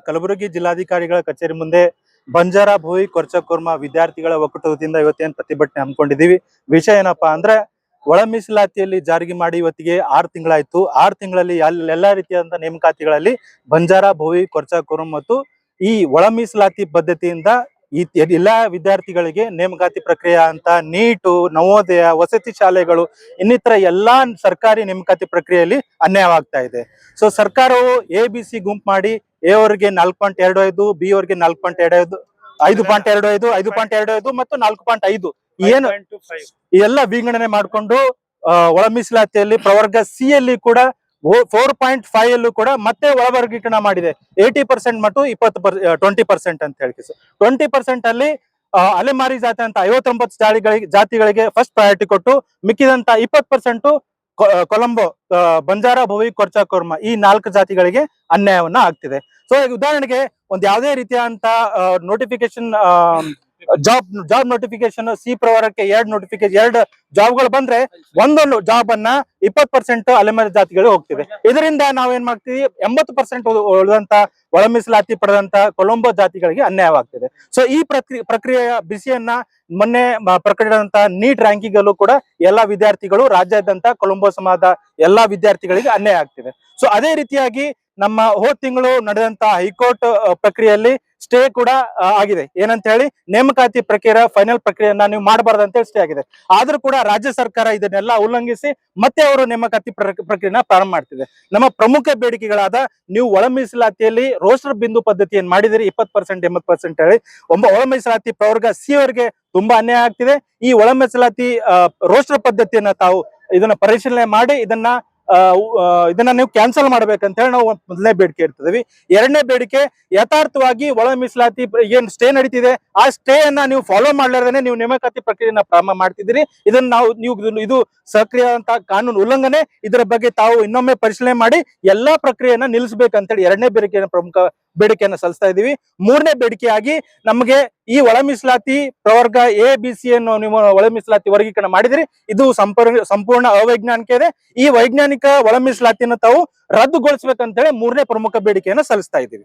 ಕಲಬುರಗಿ ಜಿಲ್ಲಾಧಿಕಾರಿಗಳ ಕಚೇರಿ ಮುಂದೆ ಬಂಜಾರ ಭೋಯಿ ಕೊರ್ಚಕೋರ್ಮ ವಿದ್ಯಾರ್ಥಿಗಳ ಒಕ್ಕೂಟ ವತಿಯಿಂದ ಇವತ್ತೇನು ಪ್ರತಿಭಟನೆ ಹಮ್ಮಿಕೊಂಡಿದ್ದೀವಿ. ವಿಷಯ ಏನಪ್ಪಾ ಅಂದ್ರೆ ಒಳ ಮೀಸಲಾತಿಯಲ್ಲಿ ಜಾರಿಗೆ ಮಾಡಿ ಇವತ್ತಿಗೆ 6 ತಿಂಗಳಾಯ್ತು. 6 ತಿಂಗಳಲ್ಲಿ ಎಲ್ಲಾ ರೀತಿಯಾದಂತಹ ನೇಮಕಾತಿಗಳಲ್ಲಿ ಬಂಜಾರ ಭೋಯಿ ಕೊರ್ಚಕೋರ್ಮ ಮತ್ತು ಈ ಒಳ ಮೀಸಲಾತಿ ಪದ್ಧತಿಯಿಂದ ಈ ಎಲ್ಲಾ ವಿದ್ಯಾರ್ಥಿಗಳಿಗೆ ನೇಮಕಾತಿ ಪ್ರಕ್ರಿಯೆ ಅಂತ ನೀಟು, ನವೋದಯ, ವಸತಿ ಶಾಲೆಗಳು ಇನ್ನಿತರ ಎಲ್ಲಾ ಸರ್ಕಾರಿ ನೇಮಕಾತಿ ಪ್ರಕ್ರಿಯೆಯಲ್ಲಿ ಅನ್ಯಾಯವಾಗ್ತಾ ಇದೆ. ಸೊ ಸರ್ಕಾರವು ABC ಗುಂಪು ಮಾಡಿ ಎ ಅವರಿಗೆ 4.25, ಬಿ ಅವರಿಗೆ 4.25, 5.25, 5.25 ಮತ್ತು 4.5 ಏನು ಈ ಎಲ್ಲ ವಿಂಗಡಣೆ ಮಾಡಿಕೊಂಡು ಒಳ ಮೀಸಲಾತಿಯಲ್ಲಿ ಪ್ರವರ್ಗ ಸಿ ಯಲ್ಲಿ ಕೂಡ 4.5 ಅಲ್ಲೂ ಕೂಡ ಮತ್ತೆ ಒಳವರ್ಗೀಕರಣ ಮಾಡಿದೆ. 80% ಮತ್ತು 20% ಅಂತ ಹೇಳಿ 20% ಅಲ್ಲಿ ಅಲೆಮಾರಿ ಜಾತಿ ಅಂತ 59 ಜಾತಿಗಳಿಗೆ ಫಸ್ಟ್ ಪ್ರಯಾರಿಟಿ ಕೊಟ್ಟು ಮಿಕ್ಕಿದಂತ 20% ಕೊಲಂಬೋ, ಬಂಜಾರ ಭೋಯಿ ಕೊರ್ಚಕೋರ್ಮ ಈ 4 ಜಾತಿಗಳಿಗೆ ಅನ್ಯಾಯವನ್ನ ಆಗ್ತಿದೆ. ಸೊ ಉದಾಹರಣೆಗೆ ಒಂದ್ ಯಾವುದೇ ರೀತಿಯಾದಂತ ನೋಟಿಫಿಕೇಶನ್ ಜಾಬ್ ನೋಟಿಫಿಕೇಶನ್ ಸಿ ಪ್ರವರಕ್ಕೆ 2 ಜಾಬ್ಗಳು ಬಂದ್ರೆ ಒಂದೊಂದು ಜಾಬ್ ಅನ್ನ 20% ಅಲೆಮಾರಿ ಜಾತಿಗಳು ಹೋಗ್ತಿದೆ. ಇದರಿಂದ ನಾವೇನ್ ಮಾಡ್ತೀವಿ, 80% ಉಳಿದಂತ ಒಳ ಮೀಸಲಾತಿ ಪಡೆದಂತ ಕೊಲಂಬೋ ಜಾತಿಗಳಿಗೆ ಅನ್ಯಾಯವಾಗ್ತಿದೆ. ಸೊ ಈ ಪ್ರಕ್ರಿಯೆಯ ಬಿಸಿಯನ್ನ ಮೊನ್ನೆ ಪ್ರಕಟಿಸಿದಂತ ನೀಟ್ ರ್ಯಾಂಕಿಂಗ್ ಅಲ್ಲೂ ಕೂಡ ಎಲ್ಲಾ ವಿದ್ಯಾರ್ಥಿಗಳು, ರಾಜ್ಯಾದ್ಯಂತ ಕೊಲಂಬೋ ಸಮಾಜದ ಎಲ್ಲಾ ವಿದ್ಯಾರ್ಥಿಗಳಿಗೆ ಅನ್ಯಾಯ ಆಗ್ತಿದೆ. ಸೊ ಅದೇ ರೀತಿಯಾಗಿ ನಮ್ಮ ಹೋದ ತಿಂಗಳು ನಡೆದಂತ ಹೈಕೋರ್ಟ್ ಪ್ರಕ್ರಿಯೆಯಲ್ಲಿ ಸ್ಟೇ ಕೂಡ ಆಗಿದೆ. ಏನಂತ ಹೇಳಿ, ನೇಮಕಾತಿ ಪ್ರಕ್ರಿಯೆ ಫೈನಲ್ ಪ್ರಕ್ರಿಯೆಯನ್ನ ನೀವು ಮಾಡಬಾರ್ದು ಅಂತ ಹೇಳಿ ಸ್ಟೇ ಆಗಿದೆ. ಆದ್ರೂ ಕೂಡ ರಾಜ್ಯ ಸರ್ಕಾರ ಇದನ್ನೆಲ್ಲ ಉಲ್ಲಂಘಿಸಿ ಮತ್ತೆ ಅವರು ನೇಮಕಾತಿ ಪ್ರಕ್ರಿಯೆನ ಪ್ರಾರಂಭ ಮಾಡ್ತಿದೆ. ನಮ್ಮ ಪ್ರಮುಖ ಬೇಡಿಕೆಗಳಾದ ನೀವು ಒಳ ಮೀಸಲಾತಿಯಲ್ಲಿ ರೋಸ್ಟರ್ ಬಿಂದು ಪದ್ಧತಿಯನ್ನು ಮಾಡಿದಿರಿ 20% 80% ಹೇಳಿ ಒಳ ಮೀಸಲಾತಿ ಪ್ರವರ್ಗ ಸಿ ಅವರಿಗೆ ತುಂಬಾ ಅನ್ಯಾಯ ಆಗ್ತಿದೆ. ಈ ಒಳ ಮೀಸಲಾತಿ ರೋಸ್ಟರ್ ಪದ್ಧತಿಯನ್ನ ತಾವು ಇದನ್ನ ಪರಿಶೀಲನೆ ಮಾಡಿ ಇದನ್ನ ನೀವು ಕ್ಯಾನ್ಸಲ್ ಮಾಡ್ಬೇಕಂತ ಹೇಳಿ ನಾವು ಮೊದಲನೇ ಬೇಡಿಕೆ ಇಡ್ತಿದೀವಿ. ಎರಡನೇ ಬೇಡಿಕೆ, ಯಥಾರ್ಥವಾಗಿ ಒಳ ಮೀಸಲಾತಿ ಏನ್ ಸ್ಟೇ ನಡೀತಿದೆ ಆ ಸ್ಟೇ ಅನ್ನ ನೀವು ಫಾಲೋ ಮಾಡ್ಲಾರ್ದೇನೆ ನೀವು ನೇಮಕಾತಿ ಪ್ರಕ್ರಿಯೆಯನ್ನ ಪ್ರಾರಂಭ ಮಾಡ್ತಿದ್ದೀರಿ. ಇದನ್ನ ಇದು ಸಕ್ರಿಯ ಅಂತ ಕಾನೂನು ಉಲ್ಲಂಘನೆ. ಇದರ ಬಗ್ಗೆ ತಾವು ಇನ್ನೊಮ್ಮೆ ಪರಿಶೀಲನೆ ಮಾಡಿ ಎಲ್ಲಾ ಪ್ರಕ್ರಿಯೆಯನ್ನ ನಿಲ್ಲಿಸಬೇಕಂತೇಳಿ ಎರಡನೇ ಪ್ರಮುಖ ಬೇಡಿಕೆಯನ್ನ ಸಲ್ಲಿಸ್ತಾ ಇದೀವಿ. ಮೂರನೇ ಬೇಡಿಕೆಯಾಗಿ, ನಮಗೆ ಈ ಒಳ ಮೀಸಲಾತಿ ಪ್ರವರ್ಗ ABC ಅನ್ನು ನೀವು ಒಳ ಮೀಸಲಾತಿ ವರ್ಗೀಕರಣ ಮಾಡಿದಿರಿ, ಇದು ಸಂಪೂರ್ಣ ಅವೈಜ್ಞಾನಿಕ ಇದೆ. ಈ ವೈಜ್ಞಾನಿಕ ಒಳ ಮೀಸಲಾತಿಯನ್ನು ತಾವು ರದ್ದುಗೊಳಿಸಬೇಕಂತ ಹೇಳಿ ಮೂರನೇ ಪ್ರಮುಖ ಬೇಡಿಕೆಯನ್ನ ಸಲ್ಲಿಸ್ತಾ ಇದ್ದೀವಿ.